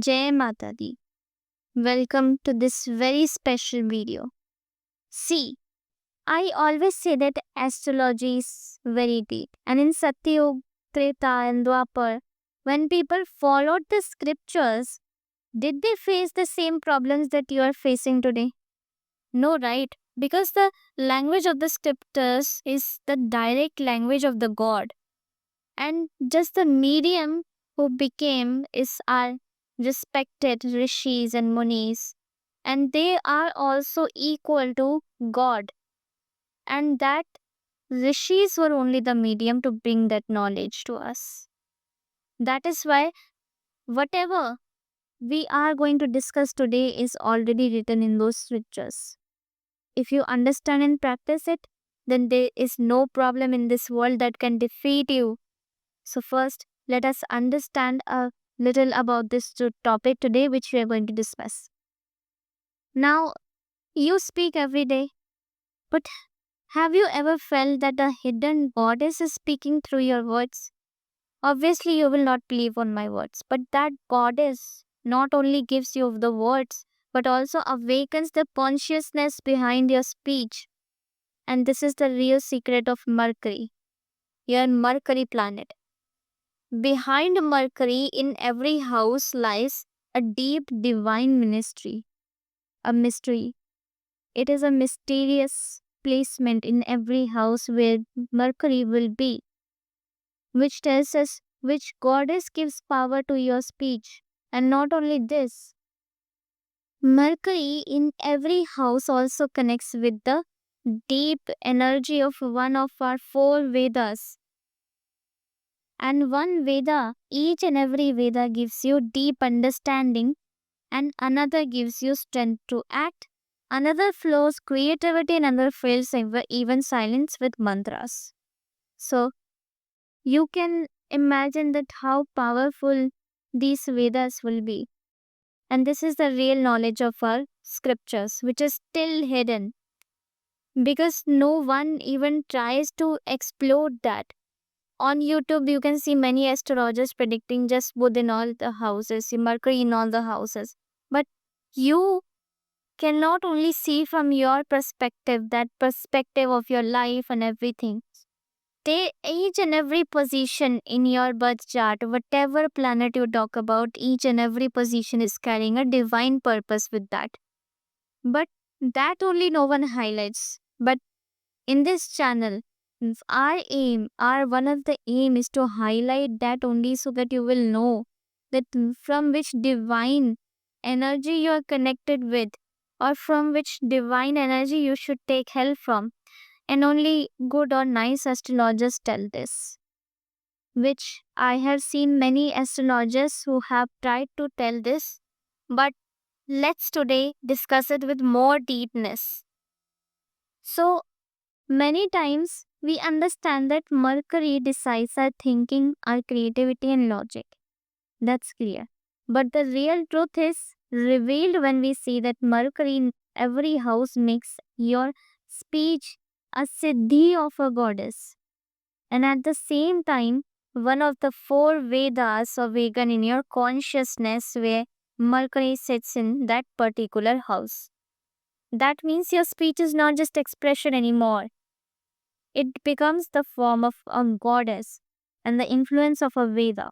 Jai Mata Di. Welcome to this very special video. See, I always say that astrology is very deep. And in Satyayug, Treta and Dwapar, when people followed the scriptures, did they face the same problems that you are facing today? No, right? Because the language of the scriptures is the direct language of the God. And just the medium who became is our respected rishis and munis, and they are also equal to God, and that rishis were only the medium to bring that knowledge to us. That is why whatever we are going to discuss today is already written in those scriptures. If you understand and practice it, then there is no problem in this world that can defeat you. So, first, let us understand a little about this topic today, which we are going to discuss. Now, you speak every day, but have you ever felt that a hidden goddess is speaking through your words? Obviously, you will not believe on my words, but that goddess not only gives you the words, but also awakens the consciousness behind your speech. And this is the real secret of Mercury, your Mercury planet. Behind Mercury in every house lies a deep divine ministry, a mystery. It is a mysterious placement in every house where Mercury will be, which tells us which goddess gives power to your speech. And not only this, Mercury in every house also connects with the deep energy of one of our four Vedas. And one Veda, each and every Veda gives you deep understanding, and another gives you strength to act, another flows creativity, and another fills even silence with mantras. So you can imagine that how powerful these Vedas will be. And this is the real knowledge of our scriptures, which is still hidden because no one even tries to explore that. On YouTube, you can see many astrologers predicting just Buddha in all the houses, Mercury in all the houses. But you cannot only see from your perspective, that perspective of your life and everything. They, each and every position in your birth chart, whatever planet you talk about, each and every position is carrying a divine purpose with that. But that only no one highlights. But in this channel, our aim, our one of the aim is to highlight that only so that you will know that from which divine energy you are connected with, or from which divine energy you should take help from. And only good or nice astrologers tell this, which I have seen many astrologers who have tried to tell this, but let's today discuss it with more deepness. So, many times we understand that Mercury decides our thinking, our creativity, and logic. That's clear. But the real truth is revealed when we see that Mercury in every house makes your speech a siddhi of a goddess. And at the same time, one of the four Vedas awaken in your consciousness where Mercury sits in that particular house. That means your speech is not just expression anymore. It becomes the form of a goddess and the influence of a Veda.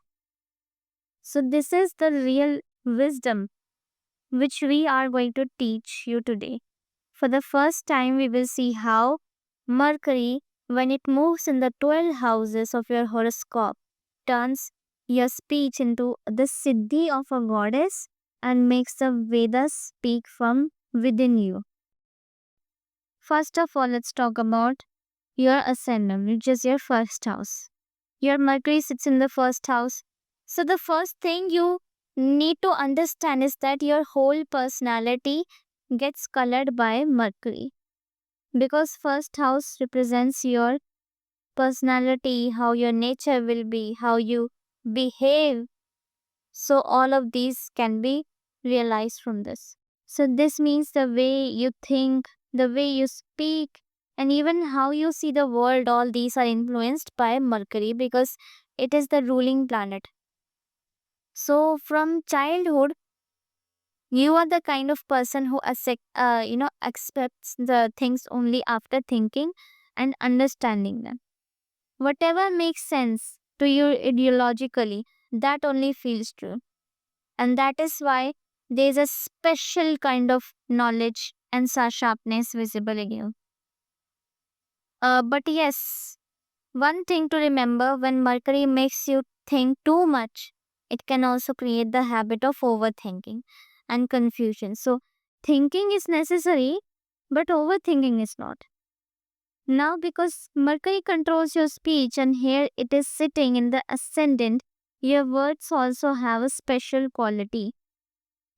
So, this is the real wisdom which we are going to teach you today. For the first time, we will see how Mercury, when it moves in the 12 houses of your horoscope, turns your speech into the siddhi of a goddess and makes the Vedas speak from within you. First of all, let's talk about your ascendant, which is your first house. Your Mercury sits in the first house. So, the first thing you need to understand is that your whole personality gets colored by Mercury. Because first house represents your personality, how your nature will be, how you behave. So, all of these can be realized from this. So, this means the way you think, the way you speak, and even how you see the world, all these are influenced by Mercury because it is the ruling planet. So, from childhood, You are the kind of person who accepts the things only after thinking and understanding them. Whatever makes sense to you ideologically, that only feels true. And that is why there's a special kind of knowledge and sharpness visible in you. But yes, one thing to remember, when Mercury makes you think too much, it can also create the habit of overthinking and confusion. So, thinking is necessary, but overthinking is not. Now, because Mercury controls your speech and here it is sitting in the ascendant, your words also have a special quality.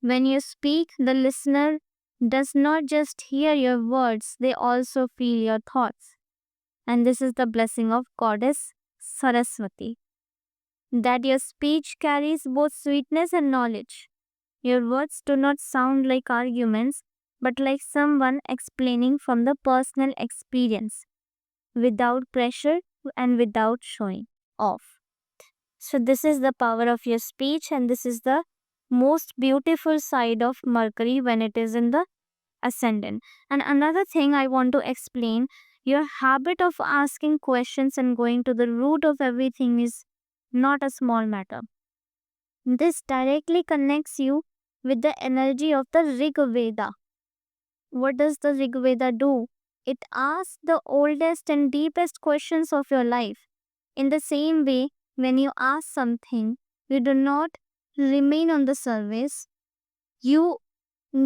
When you speak, the listener does not just hear your words, they also feel your thoughts. And this is the blessing of Goddess Saraswati, that your speech carries both sweetness and knowledge. Your words do not sound like arguments, but like someone explaining from the personal experience, without pressure and without showing off. So, this is the power of your speech, and this is the most beautiful side of Mercury when it is in the ascendant. And another thing I want to explain, your habit of asking questions and going to the root of everything is not a small matter. This directly connects you with the energy of the Rig Veda. What does the Rig Veda do? It asks the oldest and deepest questions of your life. In the same way, when you ask something, you do not remain on the surface, you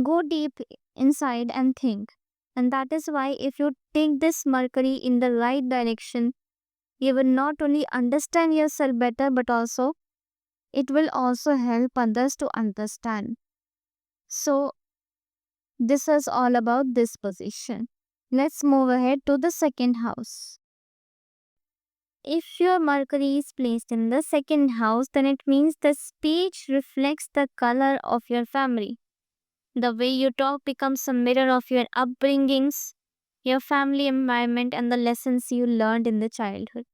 go deep inside and think. And that is why, if you take this Mercury in the right direction, you will not only understand yourself better, but also it will also help others to understand. So, this is all about this position. Let's move ahead to the second house. If your Mercury is placed in the second house, then it means the speech reflects the color of your family. The way you talk becomes a mirror of your upbringings, your family environment, and the lessons you learned in the childhood.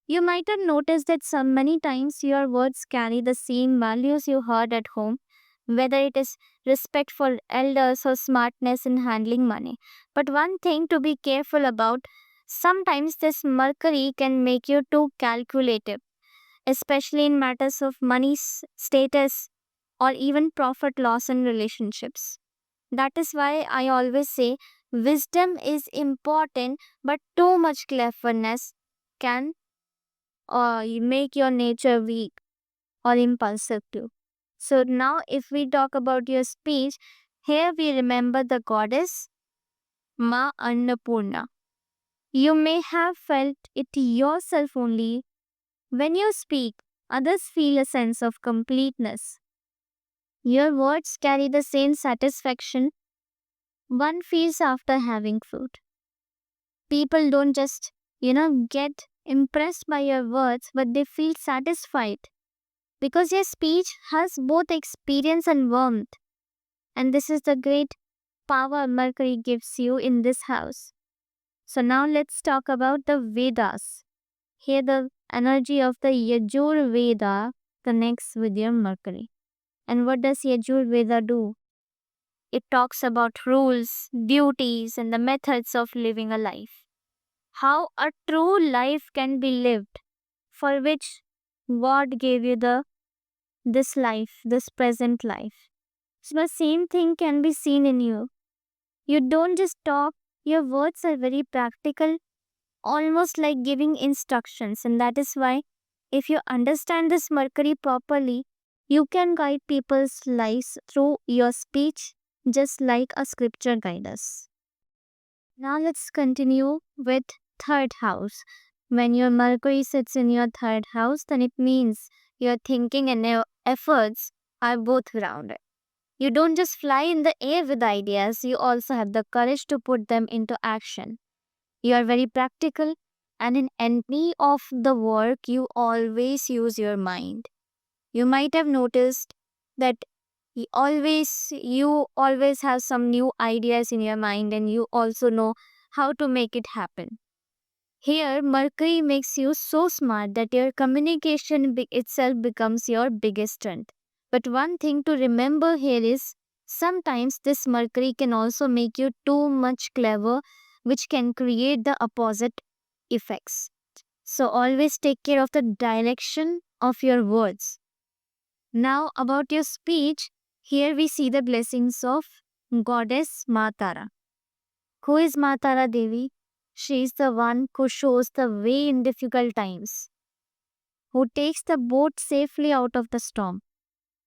You might have noticed that so many times your words carry the same values you heard at home, whether it is respect for elders or smartness in handling money. But one thing to be careful about, sometimes this Mercury can make you too calculative, especially in matters of money, status, or even profit loss in relationships. That is why I always say wisdom is important, but too much cleverness can make your nature weak or impulsive too. So, now if we talk about your speech, here we remember the goddess Ma Annapurna. You may have felt it yourself only. When you speak, others feel a sense of completeness. Your words carry the same satisfaction one feels after having food. People don't just, get impressed by your words, but they feel satisfied because your speech has both experience and warmth. And this is the great power Mercury gives you in this house. So now let's talk about the Vedas. Here the energy of the Yajur Veda connects with your Mercury. And what does Yajur Veda do? It talks about rules, duties, and the methods of living a life. How a true life can be lived, for which God gave you this life, this present life. So the same thing can be seen in you. You don't just talk, your words are very practical, almost like giving instructions. And that is why, if you understand this Mercury properly, you can guide people's lives through your speech, just like a scripture guides us. Now let's continue with third house. When your Mercury sits in your third house, then it means your thinking and your efforts are both grounded. You don't just fly in the air with ideas, you also have the courage to put them into action. You are very practical, and in any of the work, you always use your mind. You might have noticed that you always have some new ideas in your mind, and you also know how to make it happen. Here, Mercury makes you so smart that your communication itself becomes your biggest strength. But one thing to remember here is Sometimes this Mercury can also make you too much clever, which can create the opposite effects. So always take care of the direction of your words. Now, about your speech, here we see the blessings of Goddess Matara. Who is Matara Devi? She is the one who shows the way in difficult times, who takes the boat safely out of the storm.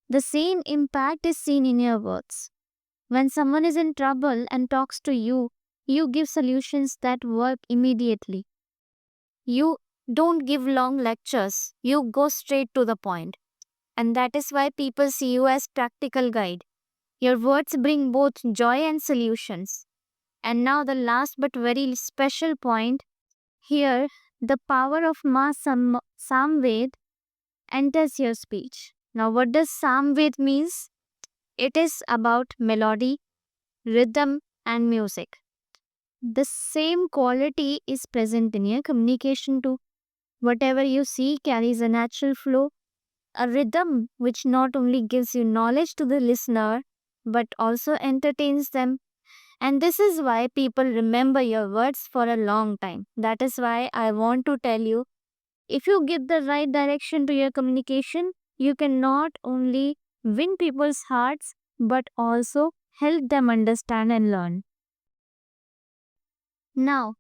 The same impact is seen in your words. When someone is in trouble and talks to you, you give solutions that work immediately. You don't give long lectures, you go straight to the point. And that is why people see you as practical guide. Your words bring both joy and solutions. And now the last but very special point here, the power of Ma Samved enters your speech. Now what does Samved means? It is about melody, rhythm and music. The same quality is present in your communication too. Whatever you see carries a natural flow, a rhythm which not only gives you knowledge to the listener but also entertains them. And this is why people remember your words for a long time. That is why I want to tell you, if you give the right direction to your communication, you can not only win people's hearts but also help them understand and learn. Now,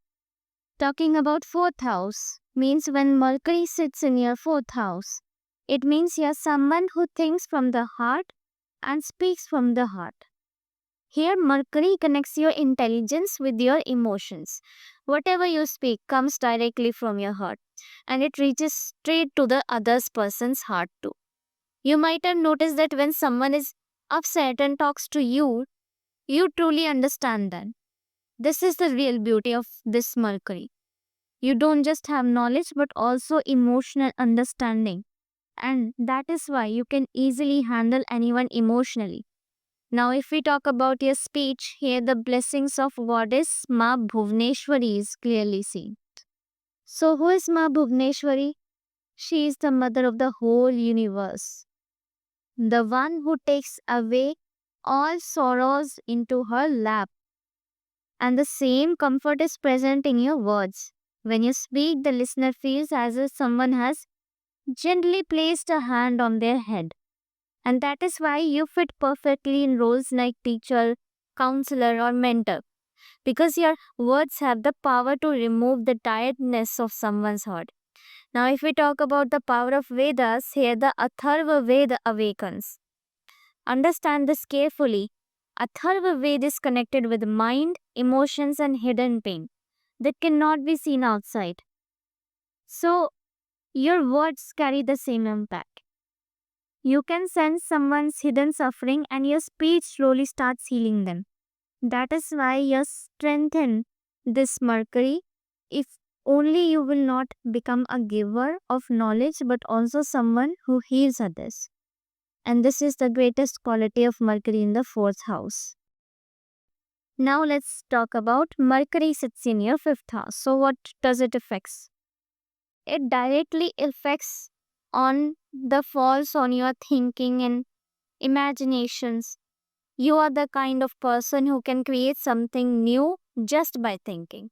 talking about fourth house means when Mercury sits in your fourth house, it means you're someone who thinks from the heart and speaks from the heart. Here, Mercury connects your intelligence with your emotions. Whatever you speak comes directly from your heart and it reaches straight to the other person's heart too. You might have noticed that when someone is upset and talks to you, you truly understand them. This is the real beauty of this Mercury. You don't just have knowledge but also emotional understanding. And that is why you can easily handle anyone emotionally. Now, if we talk about your speech, here the blessings of Goddess Ma Bhuvneshwari is clearly seen. So, who is Ma Bhuvneshwari? She is the mother of the whole universe, the one who takes away all sorrows into her lap. And the same comfort is present in your words. When you speak, the listener feels as if someone has gently placed a hand on their head. And that is why you fit perfectly in roles like teacher, counselor, or mentor. Because your words have the power to remove the tiredness of someone's heart. Now, if we talk about the power of Vedas, here the Atharva Veda awakens. Understand this carefully. Atharva Veda is connected with mind, emotions, and hidden pain that cannot be seen outside. So, your words carry the same impact. You can sense someone's hidden suffering and your speech slowly starts healing them. That is why you strengthen this Mercury. If only you will not become a giver of knowledge but also someone who heals others. And this is the greatest quality of Mercury in the fourth house. Now let's talk about Mercury sits in your fifth house. So what does it affects? It directly affects on the falls on your thinking and imaginations. You are the kind of person who can create something new just by thinking.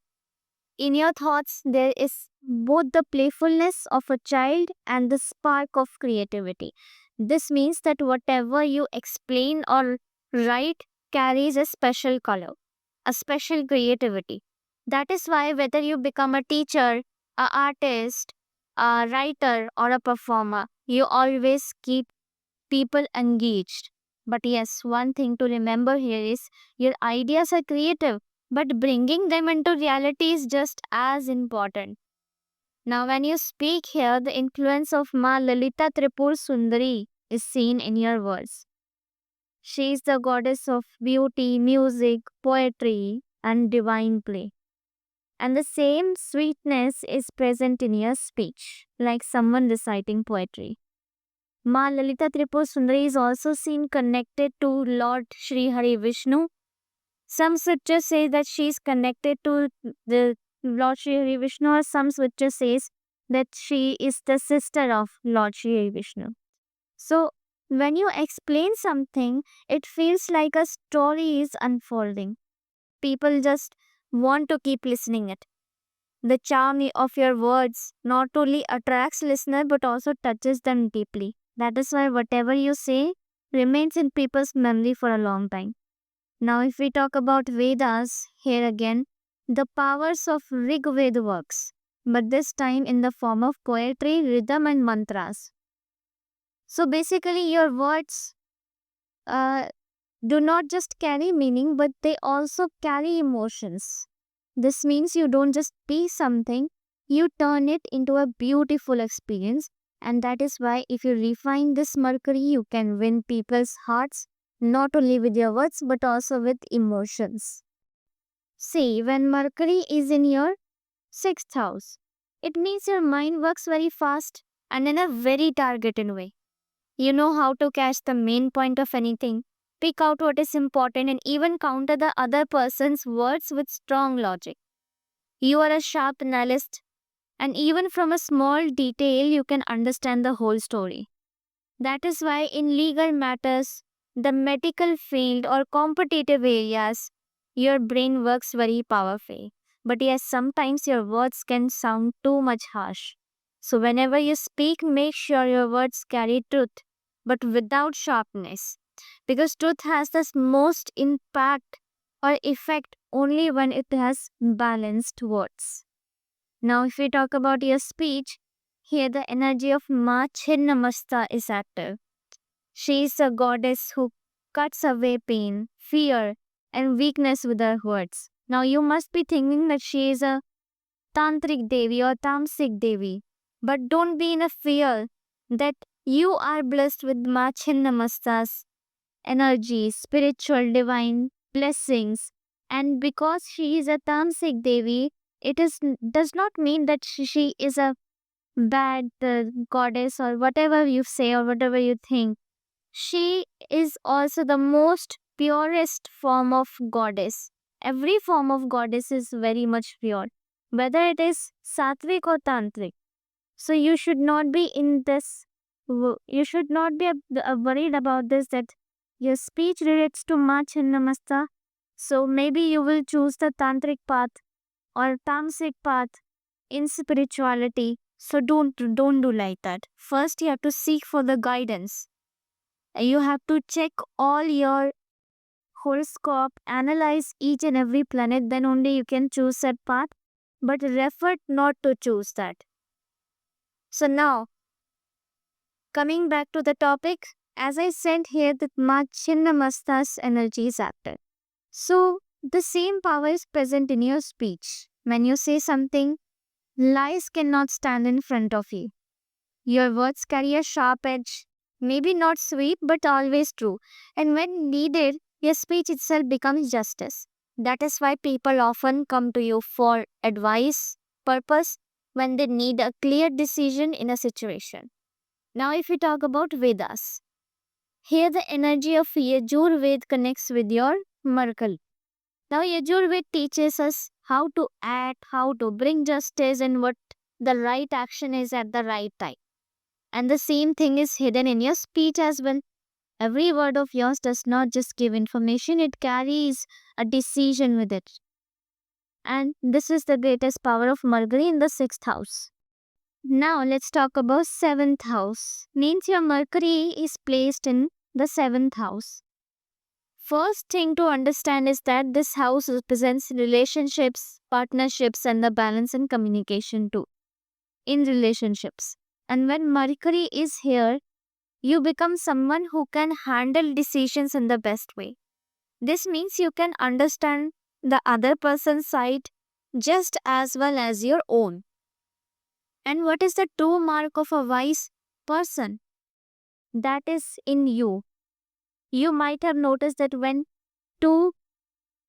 In your thoughts, there is both the playfulness of a child and the spark of creativity. This means that whatever you explain or write carries a special color, a special creativity. That is why, whether you become a teacher, a artist, a writer, or a performer, you always keep people engaged. But yes, one thing to remember here is your ideas are creative, but bringing them into reality is just as important. Now, when you speak here, the influence of Ma Lalita Tripur Sundari is seen in your words. She is the goddess of beauty, music, poetry, and divine play. And the same sweetness is present in your speech, like someone reciting poetry. Ma Lalita Tripur Sundari is also seen connected to Lord Sri Hari Vishnu. Some scriptures say that she is connected to the Lord Sri Hari Vishnu, or some scripture says that she is the sister of Lord Sri Hari Vishnu. So When you explain something, it feels like a story is unfolding. People just want to keep listening it. The charm of your words not only attracts listener but also touches them deeply. That is why whatever you say remains in people's memory for a long time. Now if we talk about Vedas, here again, the powers of Rig Veda works, but this time in the form of poetry, rhythm and mantras. So basically your words uh, do not just carry meaning but they also carry emotions. This means you don't just be something, you turn it into a beautiful experience. And that is why, if you refine this Mercury, you can win people's hearts not only with your words but also with emotions. See, when Mercury is in your sixth house, it means your mind works very fast and in a very targeted way. You know how to catch the main point of anything, pick out what is important, and even counter the other person's words with strong logic. You are a sharp analyst, and even from a small detail, you can understand the whole story. That is why, in legal matters, the medical field, or competitive areas, your brain works very powerfully. But yes, sometimes your words can sound too much harsh. So, whenever you speak, make sure your words carry truth, but without sharpness. Because truth has the most impact or effect only when it has balanced words. Now, if we talk about your speech, here the energy of Ma Chinnamasta is active. She is a goddess who cuts away pain, fear, and weakness with her words. Now, you must be thinking that she is a Tantric Devi or Tamsik Devi, but don't be in a fear that you are blessed with Ma Chinnamasta's energy, spiritual, divine blessings. And because she is a Tamsik Devi, it is does not mean that she is a bad goddess or whatever you say or whatever you think. She is also the most purest form of goddess. Every form of goddess is very much pure, whether it is sattvic or tantric. So you should not be in this. You should not be worried about this that your speech relates to much in Namasta. So maybe you will choose the tantric path or tamasic path in spirituality. So don't do like that. First, you have to seek for the guidance. You have to check all your horoscope, analyze each and every planet. Then only you can choose that path. But refer not to choose that. So now, coming back to the topic, as I said here, that Ma Chinnamasta's energy is active. So, the same power is present in your speech. When you say something, lies cannot stand in front of you. Your words carry a sharp edge, maybe not sweet, but always true. And when needed, your speech itself becomes justice. That is why people often come to you for advice, purpose, when they need a clear decision in a situation. Now, if we talk about Vedas, here the energy of Yajur Ved connects with your Merkal. Now, Yajur Ved teaches us how to act, how to bring justice, and what the right action is at the right time. And the same thing is hidden in your speech as well. Every word of yours does not just give information, it carries a decision with it. And this is the greatest power of Mercury in the sixth house. Now let's talk about seventh house. Means your Mercury is placed in the seventh house. First thing to understand is that this house represents relationships, partnerships, and the balance and communication too in relationships. And when Mercury is here, you become someone who can handle decisions in the best way. This means you can understand the other person's side just as well as your own. And what is the true mark of a wise person? That is in you. You might have noticed that when two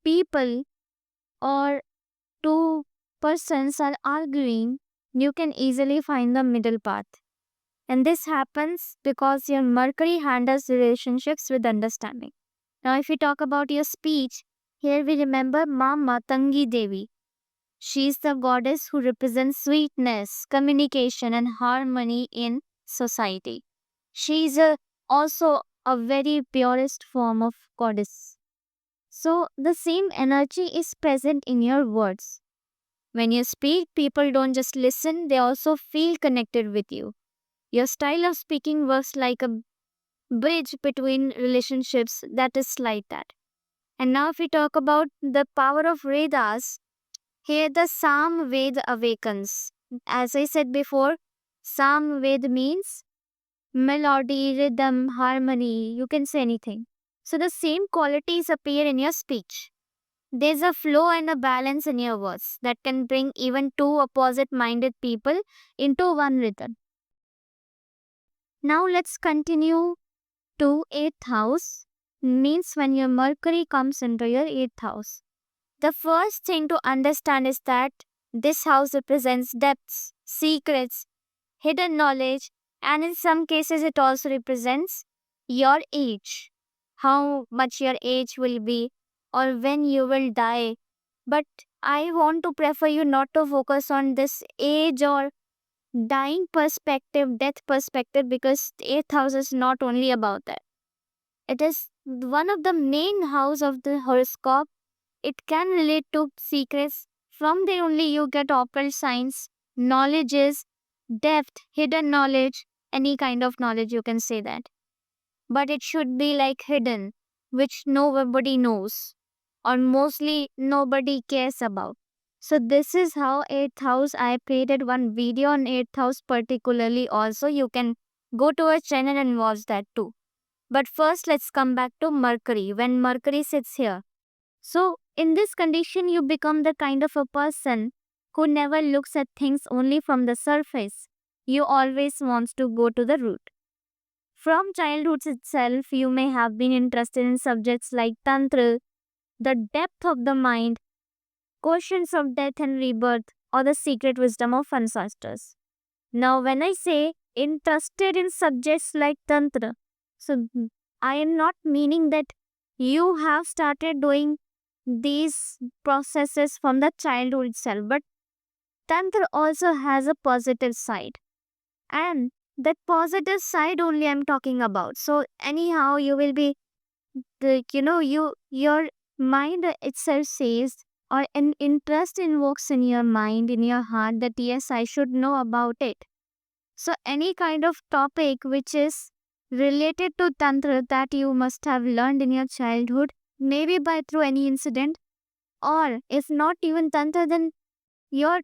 people or two persons are arguing, you can easily find the middle path. And this happens because your Mercury handles relationships with understanding. Now, if we talk about your speech, here we remember Ma Matangi Devi. She is the goddess who represents sweetness, communication, and harmony in society. She is a also a very purest form of goddess. So the same energy is present in your words. When you speak, people don't just listen, they also feel connected with you. Your style of speaking works like a bridge between relationships, that is like that. And now, if we talk about the power of Vedas, here the Sam Ved awakens. As I said before, Sam Ved means melody, rhythm, harmony, you can say anything. So the same qualities appear in your speech. There's a flow and a balance in your words that can bring even two opposite minded people into one rhythm. Now let's continue to 8th house, means when your Mercury comes into your 8th house. The first thing to understand is that this house represents depths, secrets, hidden knowledge, and in some cases, it also represents your age, how much your age will be, or when you will die. But I want to prefer you not to focus on this age or dying perspective, death perspective, because the eighth house is not only about that. It is one of the main house of the horoscope. It can relate to secrets. From there only you get occult signs, knowledges, depth, hidden knowledge, any kind of knowledge you can say that. But it should be like hidden, which nobody knows, or mostly nobody cares about. So this is how 8th house, I created one video on 8th house particularly also. You can go to our channel and watch that too. But first let's come back to Mercury. When Mercury sits here, so in this condition you become the kind of a person who never looks at things only from the surface. You always wants to go to the root. From childhood itself, you may have been interested in subjects like Tantra, the depth of the mind, questions of death and rebirth, or the secret wisdom of ancestors. Now, when I say interested in subjects like Tantra, so I am not meaning that you have started doing these processes from the childhood itself, but Tantra also has a positive side. And that positive side only I'm talking about. So anyhow, you will be your mind itself says, or an interest invokes in your mind, in your heart, that yes, I should know about it. So any kind of topic which is related to tantra that you must have learned in your childhood, maybe by through any incident, or if not even tantra, then your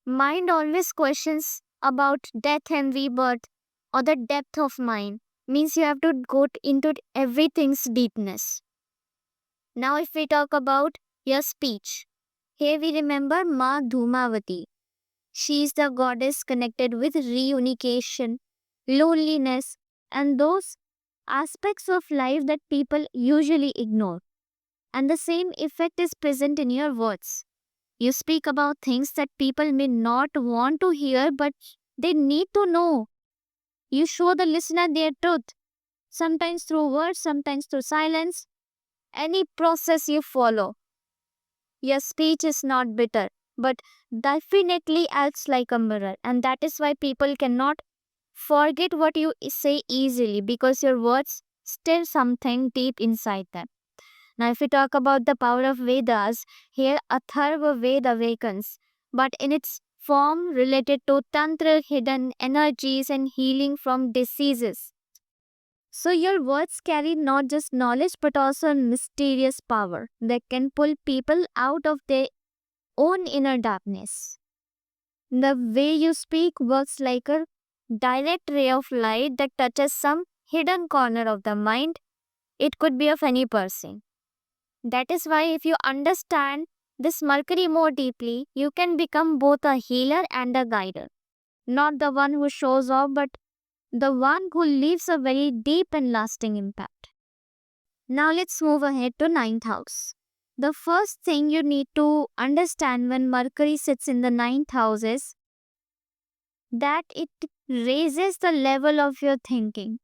mind always questions about death and rebirth, or the depth of mind, means you have to go into everything's deepness. Now, if we talk about your speech, here we remember Ma Dhumavati. She is the goddess connected with reunification, loneliness, and those aspects of life that people usually ignore. And the same effect is present in your words. You speak about things that people may not want to hear, but they need to know. You show the listener their truth, sometimes through words, sometimes through silence. Any process you follow, your speech is not bitter, but definitely acts like a mirror. And that is why people cannot forget what you say easily, because your words stir something deep inside them. Now, if we talk about the power of Vedas, here Atharva Veda awakens, but in its form related to Tantra, hidden energies, and healing from diseases. So, your words carry not just knowledge but also a mysterious power that can pull people out of their own inner darkness. The way you speak works like a direct ray of light that touches some hidden corner of the mind. It could be of any person. That is why, if you understand this Mercury more deeply, you can become both a healer and a guider. Not the one who shows off, but the one who leaves a very deep and lasting impact. Now, let's move ahead to ninth house. The first thing you need to understand when Mercury sits in the ninth house is that it raises the level of your thinking.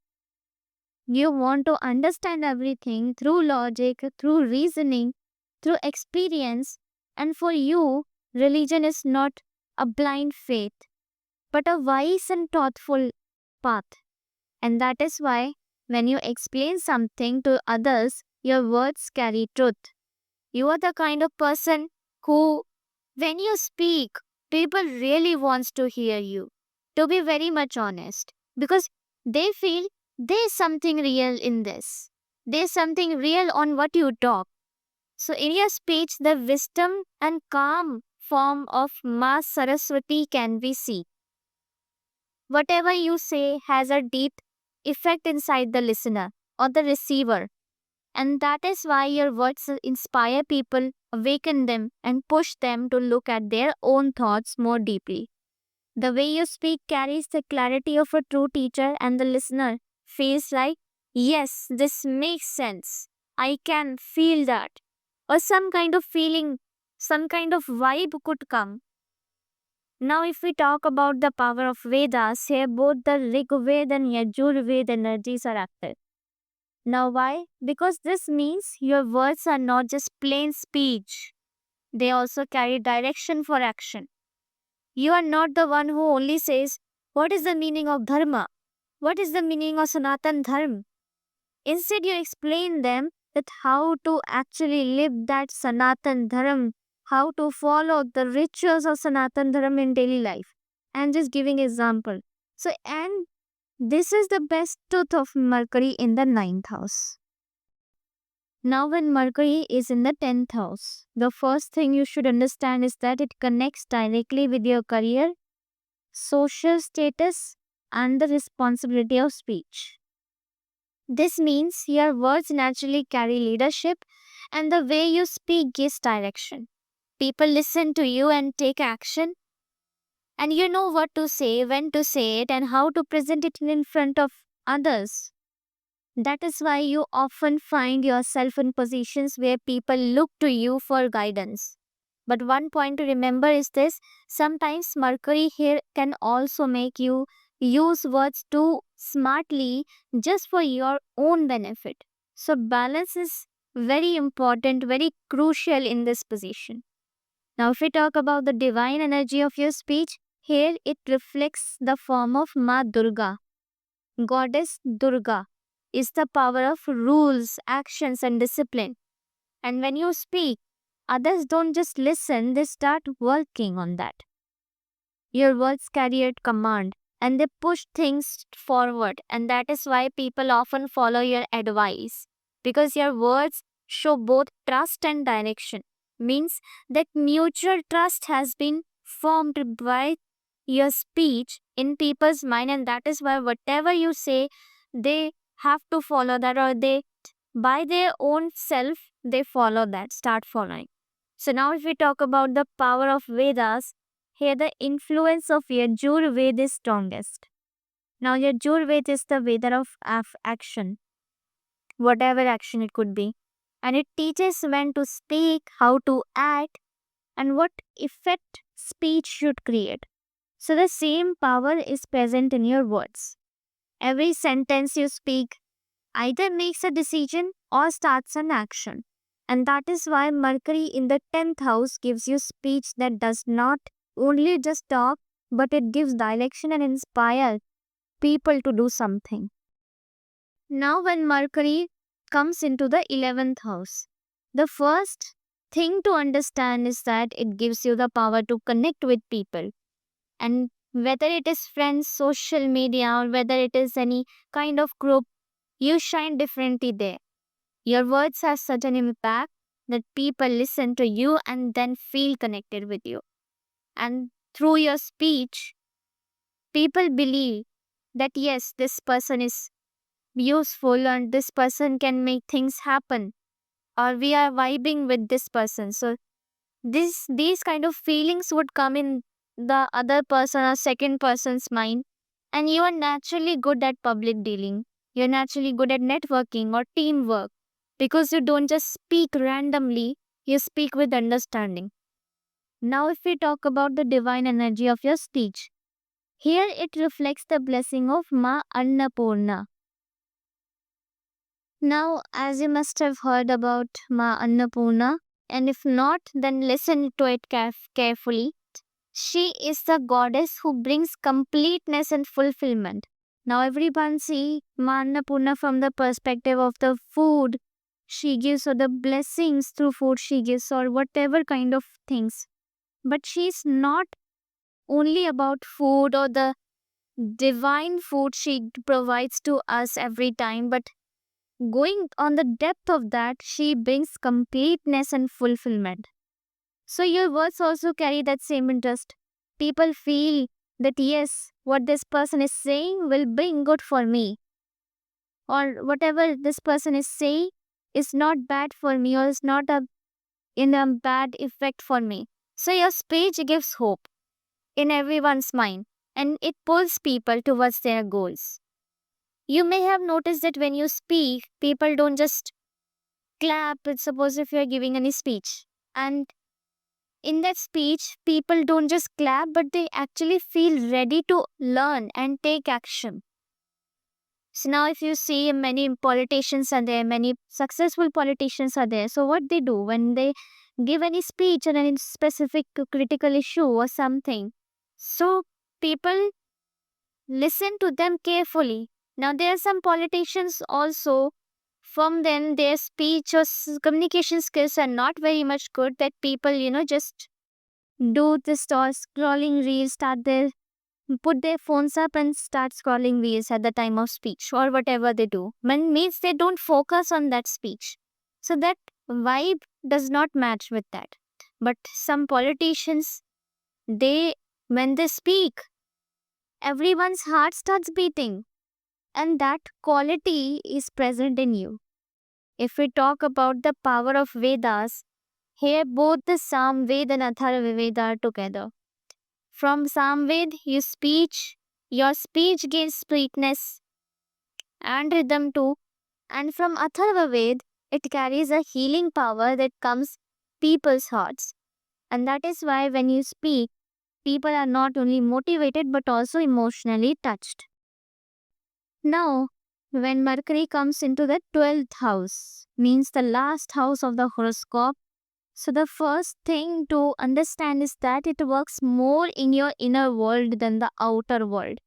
You want to understand everything through logic, through reasoning, through experience, and for you, religion is not a blind faith, but a wise and thoughtful path. And that is why When you explain something to others, your words carry truth. You are the kind of person who, when you speak, people really wants to hear you. To be very much honest, because they feel there's something real in this. There's something real on what you talk. So in your speech, the wisdom and calm form of Ma Saraswati can be seen. Whatever you say has a deep effect inside the listener or the receiver. And that is why your words inspire people, awaken them, and push them to look at their own thoughts more deeply. The way you speak carries the clarity of a true teacher, and the listener feels like, yes, this makes sense. I can feel that. Or some kind of feeling, some kind of vibe could come. Now, if we talk about the power of Vedas, here both the Rig Veda and Yajur Veda energies are active. Now, why? Because this means your words are not just plain speech, they also carry direction for action. You are not the one who only says, what is the meaning of Dharma? What is the meaning of Sanatan Dharma? Instead, you explain them that how to actually live that Sanatan Dharma, how to follow the rituals of Sanatan Dharma in daily life. And just giving example. So, and this is the best truth of Mercury in the ninth house. Now, when Mercury is in the 10th house, the first thing you should understand is that it connects directly with your career, social status, and the responsibility of speech. This means your words naturally carry leadership, and the way you speak gives direction. People listen to you and take action, and you know what to say, when to say it, and how to present it in front of others. That is why you often find yourself in positions where people look to you for guidance. But one point to remember is this: sometimes Mercury here can also make you use words too smartly just for your own benefit. So, balance is very important, very crucial in this position. Now, if we talk about the divine energy of your speech, here it reflects the form of Ma Durga. Goddess Durga is the power of rules, actions, and discipline. And when you speak, others don't just listen, they start working on that. Your words carry a command and they push things forward, and that is why people often follow your advice because your words show both trust and direction. Means that mutual trust has been formed by your speech in people's mind, and that is why whatever you say, they have to follow that, or they by their own self they follow that, start following. So now if we talk about the power of Vedas, here the influence of Yajur Veda is strongest. Now Yajur Veda is the Veda of action, whatever action it could be, and it teaches when to speak, how to act, and what effect speech should create. So the same power is present in your words. Every sentence you speak either makes a decision or starts an action. And that is why Mercury in the 10th house gives you speech that does not only just talk, but it gives direction and inspire people to do something. Now, when Mercury comes into the 11th house, the first thing to understand is that it gives you the power to connect with people. And whether it is friends, social media, or whether it is any kind of group, you shine differently there. Your words have such an impact that people listen to you and then feel connected with you. And through your speech, people believe that yes, this person is useful and this person can make things happen, or we are vibing with this person. So these kind of feelings would come in the other person or second person's mind, and you are naturally good at public dealing. You're naturally good at networking or teamwork because you don't just speak randomly, you speak with understanding. Now, if we talk about the divine energy of your speech, here it reflects the blessing of Ma Annapurna. Now, as you must have heard about Ma Annapurna, and if not, then listen to it carefully. She is the goddess who brings completeness and fulfillment. Now everyone see Ma Annapurna from the perspective of the food she gives, or the blessings through food she gives, or whatever kind of things. But she's not only about food or the divine food she provides to us every time, but going on the depth of that, she brings completeness and fulfillment. So your words also carry that same interest. People feel that yes, what this person is saying will bring good for me, or whatever this person is saying is not bad for me, or is not in a bad effect for me. So your speech gives hope in everyone's mind, and it pulls people towards their goals. You may have noticed that when you speak, people don't just clap. Suppose if you're giving any speech, and in that speech, people don't just clap, but they actually feel ready to learn and take action. So now, if you see many politicians are there, many successful politicians are there. So what they do when they give any speech on any specific critical issue or something, so people listen to them carefully. Now there are some politicians also. From them, their speech or communication skills are not very much good. That people, just do this or scrolling reels, start their put their phones up and start scrolling reels at the time of speech or whatever they do. Means they don't focus on that speech. So that vibe does not match with that. But some politicians, they when they speak, everyone's heart starts beating, and that quality is present in you. If we talk about the power of Vedas, here both the Samved and Atharvaveda are together. From Samved, your speech gains sweetness and rhythm too. And from Atharvaved, it carries a healing power that comes people's hearts. And that is why when you speak, people are not only motivated but also emotionally touched. Now, when Mercury comes into the 12th house, means the last house of the horoscope, so the first thing to understand is that it works more in your inner world than the outer world.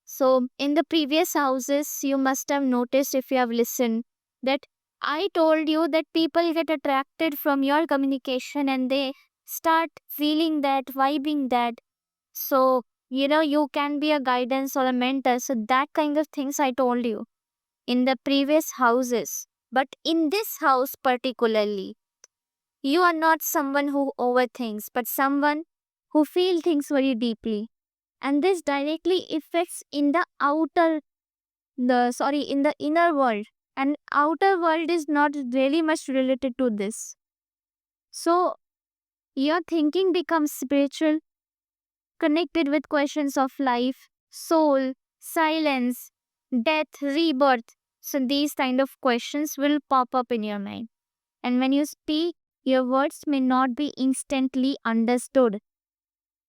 So in the previous houses, you must have noticed if you have listened that I told you that people get attracted from your communication and they start feeling that, vibing that. So, you can be a guidance or a mentor. So that kind of things I told you in the previous houses. But in this house particularly, you are not someone who overthinks, but someone who feels things very deeply. And this directly affects in the in the inner world. And outer world is not really much related to this. So your thinking becomes spiritual, connected with questions of life, soul, silence, death, rebirth. So these kind of questions will pop up in your mind. And when you speak, your words may not be instantly understood,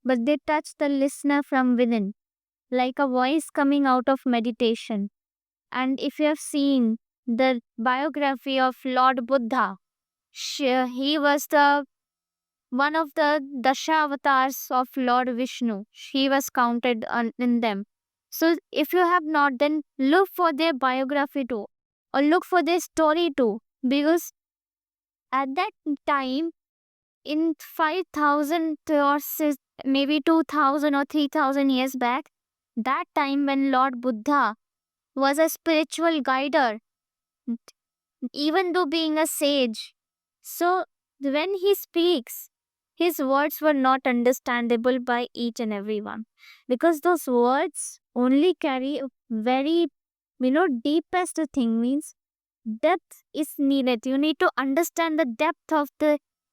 but they touch the listener from within, like a voice coming out of meditation. And if you have seen the biography of Lord Buddha, he was the one of the Dasha avatars of Lord Vishnu. He was counted in them. So if you have not, then look for their biography too, or look for their story too, because at that time, in 5,000 or maybe 2,000 or 3,000 years back, that time when Lord Buddha was a spiritual guider, even though being a sage. So when he speaks, his words were not understandable by each and everyone, because those words only carry a very, deepest thing, means depth is needed. You need to understand the depth of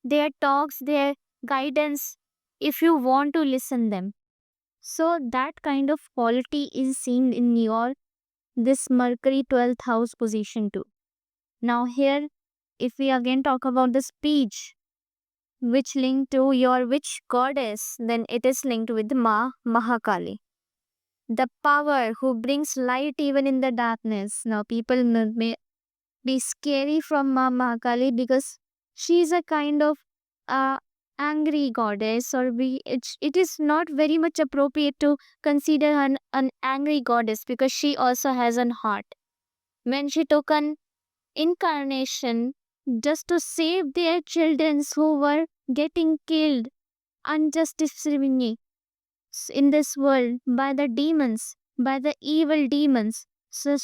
their talks, their guidance, if you want to listen them. So that kind of quality is seen in your this Mercury 12th house position too. Now here, if we again talk about the speech, which linked to your which goddess, then it is linked with Mahakali, the power who brings light even in the darkness. Now people may be scary from Mahakali because she is a kind of angry goddess, or it is not very much appropriate to consider her an angry goddess because she also has an heart. When she took an incarnation just to save their children who were getting killed unjustifiably in this world by the demons, by the evil demons. So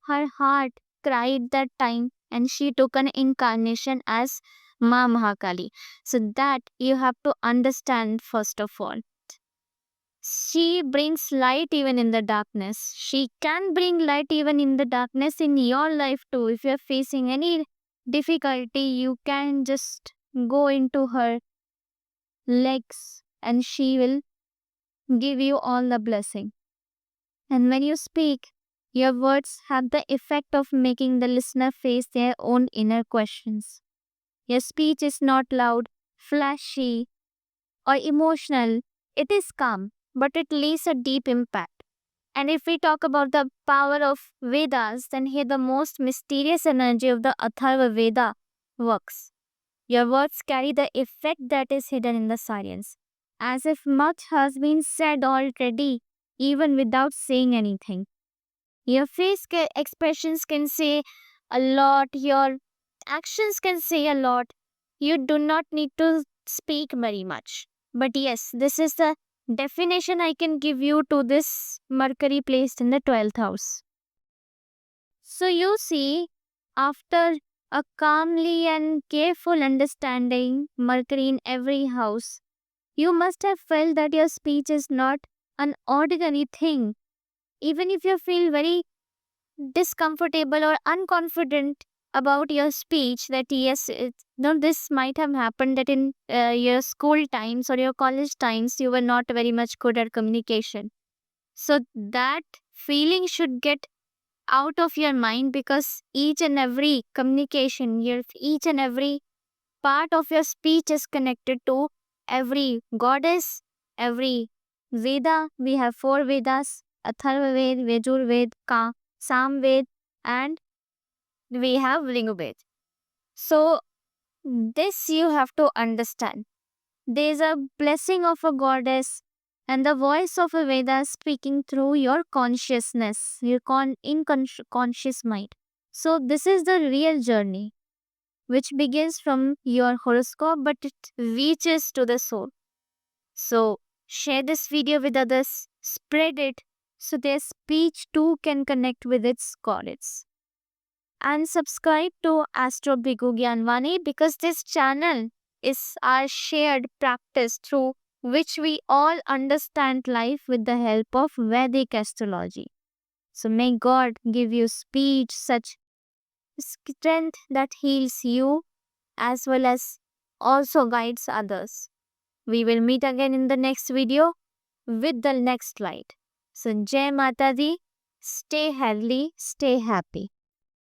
her heart cried that time and she took an incarnation as Ma Mahakali. So that you have to understand first of all. She brings light even in the darkness. She can bring light even in the darkness in your life too. If you're facing any difficulty, you can just go into her legs and she will give you all the blessing. And when you speak, your words have the effect of making the listener face their own inner questions. Your speech is not loud, flashy, or emotional. It is calm, but it leaves a deep impact. And if we talk about the power of Vedas, then here the most mysterious energy of the Atharva Veda works. Your words carry the effect that is hidden in the silence, as if much has been said already, even without saying anything. Your expressions can say a lot, your actions can say a lot. You do not need to speak very much. But yes, this is the definition I can give you to this Mercury placed in the 12th house. So you see, after a calmly and careful understanding Mercury in every house, you must have felt that your speech is not an ordinary thing. Even if you feel very discomfortable or unconfident about your speech, that yes, no, this might have happened that in your school times or your college times you were not very much good at communication. So that feeling should get out of your mind, because each and every communication, each and every part of your speech is connected to every goddess, every Veda. We have four Vedas: Atharva Ved, Vajur Ved, Sam Ved, and we have Lingu Ved. So, this you have to understand. There is a blessing of a goddess and the voice of a Veda speaking through your consciousness, your conscious mind. So, this is the real journey which begins from your horoscope but it reaches to the soul. So, share this video with others, spread it so their speech too can connect with its goddess. And subscribe to Astro Bigu Gyanvani, because this channel is our shared practice through which we all understand life with the help of Vedic astrology. So may God give you speech, such strength that heals you as well as also guides others. We will meet again in the next video with the next light. So Jai Mata Di, stay healthy, stay happy.